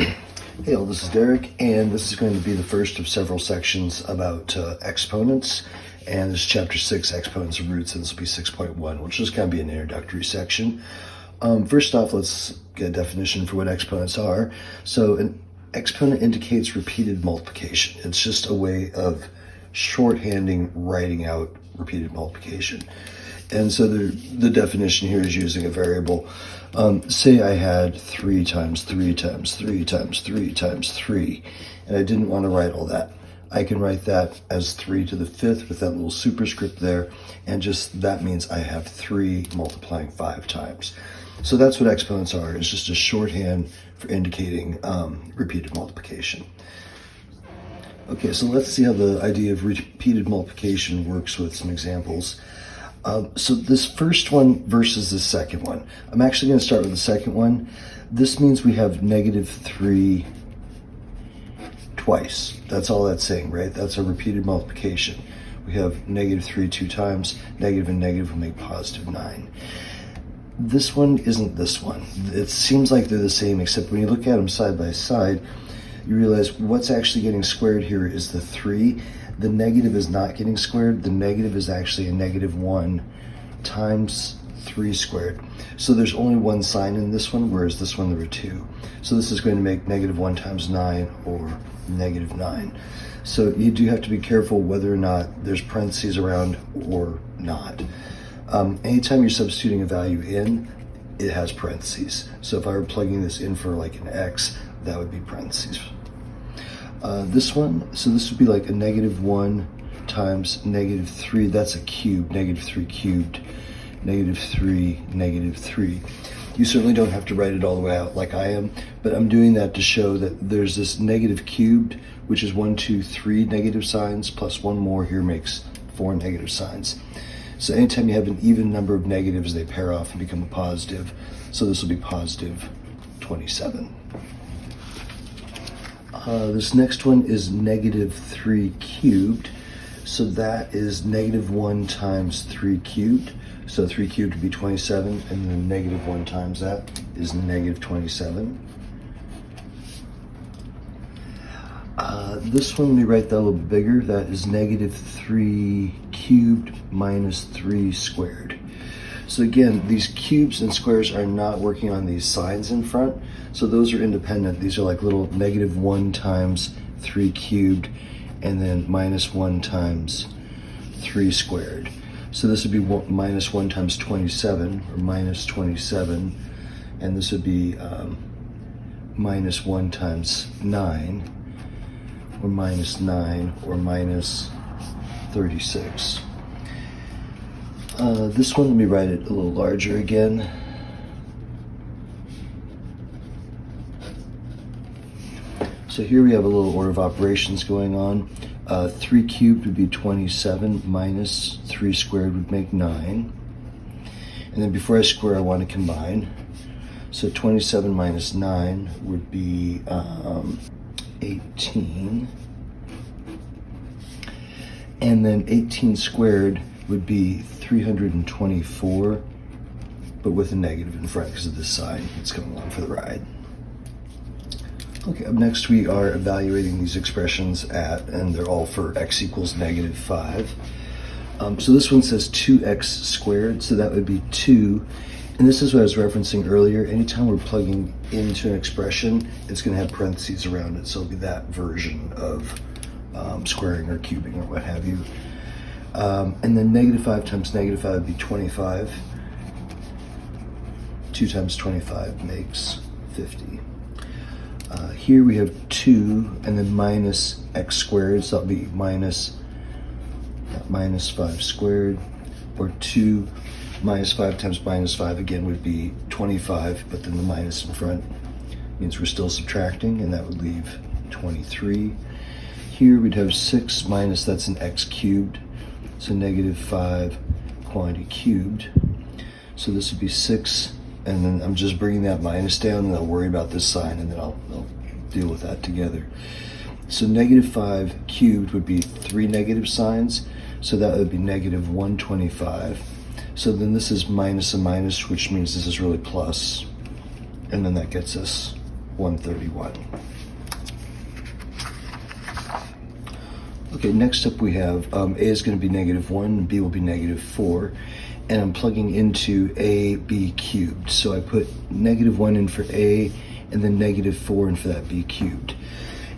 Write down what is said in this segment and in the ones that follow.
Hey all, this is Derek, and this is going to be the first of several sections about exponents, and this is chapter 6, exponents and roots, and this will be 6.1, which is going to be an introductory section. First off, let's get a definition for what exponents are. So an exponent indicates repeated multiplication. It's just a way of shorthanding writing out repeated multiplication. And so the definition here is using a variable. Say I had 3 times 3 times 3 times 3 times 3, and I didn't want to write all that. I can write that as 3 to the 5th with that little superscript there, and just that means I have 3 multiplying 5 times. So that's what exponents are. It's just a shorthand for indicating repeated multiplication. Okay, so let's see how the idea of repeated multiplication works with some examples. So this first one versus the second one. I'm actually going to start with the second one. This means we have -3 twice. That's all that's saying, right? That's a repeated multiplication. We have -3 2 times. Negative and negative will make +9. This one isn't this one. It seems like they're the same, except when you look at them side by side, you realize what's actually getting squared here is the 3. The negative is not getting squared. The negative is actually a -1 times 3 squared. So there's only one sign in this one, whereas this one there were 2. So this is going to make -1 times 9 or -9. So you do have to be careful whether or not there's parentheses around or not. Anytime you're substituting a value in, it has parentheses. So if I were plugging this in for like an x, that would be parentheses. This one, so this would be like a -1 times -3. That's a cube, -3 cubed, -3, -3. You certainly don't have to write it all the way out like I am, but I'm doing that to show that there's this negative cubed, which is 1, 2, 3 negative signs, plus one more here makes 4 negative signs. So anytime you have an even number of negatives, they pair off and become a positive. So this will be +27. This next one is -3 cubed. So that is -1 times 3 cubed. So 3 cubed would be 27, and then -1 times that is -27. This one, let me write that a little bit bigger. That is -3 cubed minus 3 squared. So again, these cubes and squares are not working on these signs in front. So those are independent. These are like little -1 times 3 cubed and then -1 times 3 squared. So this would be -1 times 27 or -27. And this would be -1 times 9 or -9 or -36. This one, let me write it a little larger again. So here we have a little order of operations going on. 3 cubed would be 27 minus 3 squared would make 9. And then before I square, I want to combine. So 27 minus 9 would be 18. And then 18 squared would be 324, but with a negative in front because of this sign. It's coming along for the ride. Okay, up next we are evaluating these expressions and they're all for x equals -5. So this one says 2x squared, so that would be 2. And this is what I was referencing earlier. Anytime we're plugging into an expression, it's going to have parentheses around it, so it'll be that version of squaring or cubing or what have you. And then -5 times -5 would be 25. 2 times 25 makes 50. Here we have 2 and then minus x squared, so that'll be -5 squared, or 2 minus 5 times -5 again would be 25, but then the minus in front means we're still subtracting, and that would leave 23. Here we'd have 6 minus, that's an x cubed, so -5 quantity cubed. So this would be 6, and then I'm just bringing that minus down, and I'll worry about this sign, and then I'll deal with that together. So -5 cubed would be 3 negative signs, so that would be -125. So then this is minus a minus, which means this is really plus, and then that gets us 131. Okay, next up we have a is going to be -1, and b will be -4, and I'm plugging into ab cubed. So I put -1 in for a, and then -4 in for that b cubed.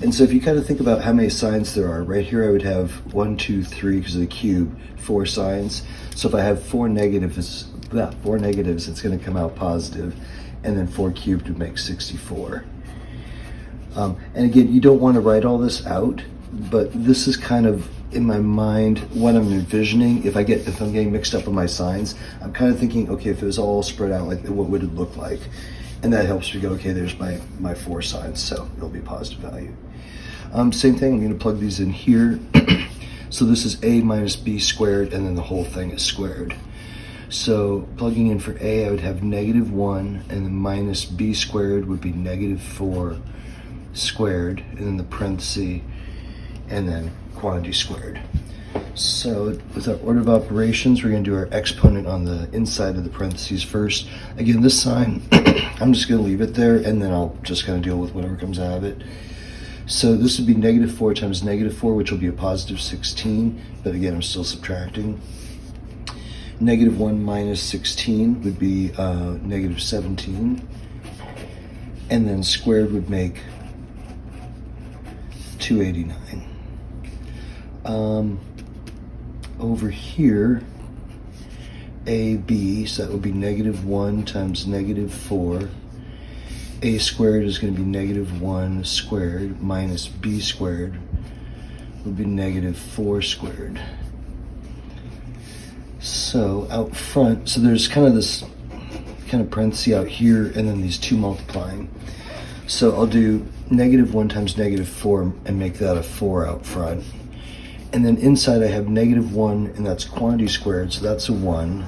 And so if you kind of think about how many signs there are, right here I would have 1, 2, 3, because of the cube, 4 signs. So if I have 4 negatives, it's going to come out positive, and then 4 cubed would make 64. And again, you don't want to write all this out, but this is kind of in my mind what I'm envisioning. If I'm getting mixed up with my signs, I'm kind of thinking, okay, if it was all spread out, like what would it look like? And that helps me go, okay, there's my 4 signs, so it'll be positive value. Same thing, I'm going to plug these in here. So this is a minus b squared, and then the whole thing is squared. So plugging in for a, I would have -1, and then minus b squared would be -4 squared, and then the parenthesis, and then quantity squared. So with our order of operations, we're going to do our exponent on the inside of the parentheses first. Again, this sign, I'm just going to leave it there, and then I'll just kind of deal with whatever comes out of it. So this would be -4 times -4, which will be a positive 16, but again, I'm still subtracting. -1 minus 16 would be -17, and then squared would make 289. Over here, AB, so that would be -1 times -4. A squared is going to be -1 squared minus B squared would be -4 squared. So out front, so there's kind of this kind of parenthesis out here, and then these two multiplying. So I'll do -1 times -4 and make that a 4 out front. And then inside I have -1, and that's quantity squared, so that's a 1.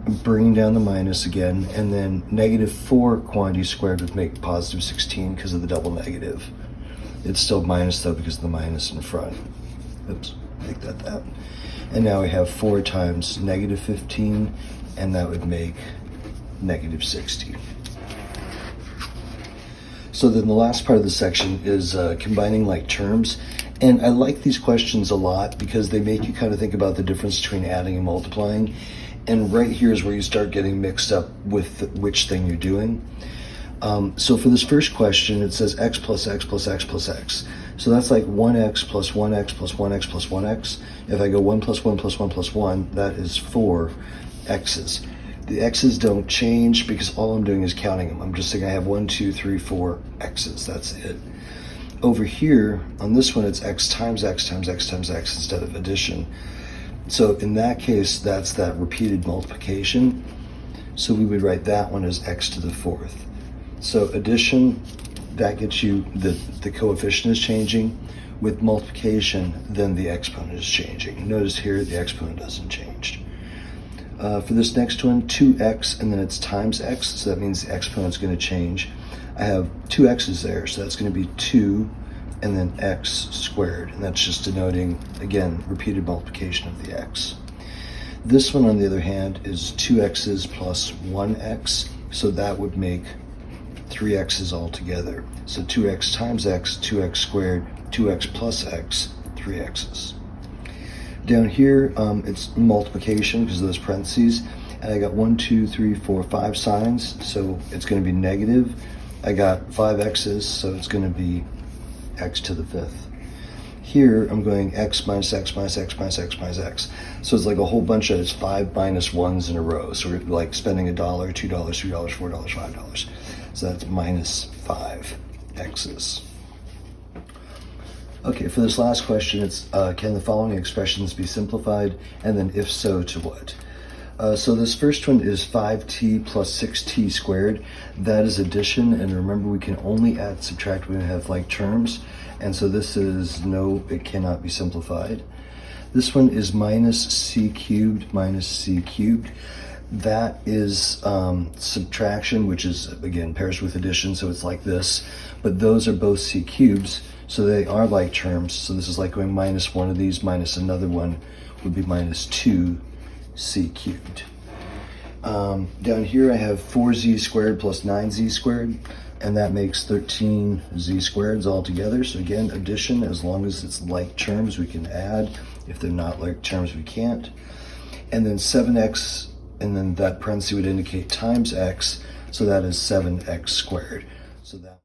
I'm bringing down the minus again, and then -4 quantity squared would make positive 16 because of the double negative. It's still minus though because of the minus in front. Oops, make that. And now we have 4 times -15, and that would make -60. So then the last part of the section is combining like terms. And I like these questions a lot because they make you kind of think about the difference between adding and multiplying. And right here is where you start getting mixed up with which thing you're doing. So for this first question, it says x plus x plus x plus x. So that's like 1x plus 1x plus 1x plus 1x. If I go 1 plus 1 plus 1 plus 1, that is 4 x's. The x's don't change because all I'm doing is counting them. I'm just saying I have 1, 2, 3, 4 x's. That's it. Over here, on this one, it's x times x times x times x instead of addition. So in that case, that's that repeated multiplication. So we would write that one as x to the 4th. So addition, that gets you, the coefficient is changing. With multiplication, then the exponent is changing. Notice here, the exponent doesn't change. For this next one, 2x, and then it's times x, so that means the exponent's going to change. I have 2 x's there, so that's going to be 2 and then x squared, and that's just denoting, again, repeated multiplication of the x. This one, on the other hand, is 2 x's plus 1x, so that would make 3 x's altogether. So 2x times x, 2x squared, 2x plus x, 3 x's. Down here, it's multiplication because of those parentheses, and I got 1, 2, 3, 4, 5 signs, so it's going to be negative. I got 5 x's, so it's going to be x to the 5th. Here, I'm going x minus x minus x minus x minus x. So it's like a whole bunch of, it's 5 minus 1s in a row. So we're like spending $1, $2, $3, $4, $5. So that's minus 5 x's. Okay, for this last question, it's can the following expressions be simplified? And then if so, to what? So this first one is 5t plus 6t squared. That is addition, and remember we can only add subtract when we have like terms, and so this is no, it cannot be simplified. This one is minus c cubed minus c cubed. That is subtraction, which is again pairs with addition, so it's like this, but those are both c cubes, so they are like terms. So this is like going minus one of these minus another one would be minus 2 c cubed. Down here I have 4z squared plus 9z squared, and that makes 13z squareds all together. So again, addition, as long as it's like terms, we can add. If they're not like terms, we can't. And then 7x, and then that parenthesis would indicate times x, so that is 7x squared. So that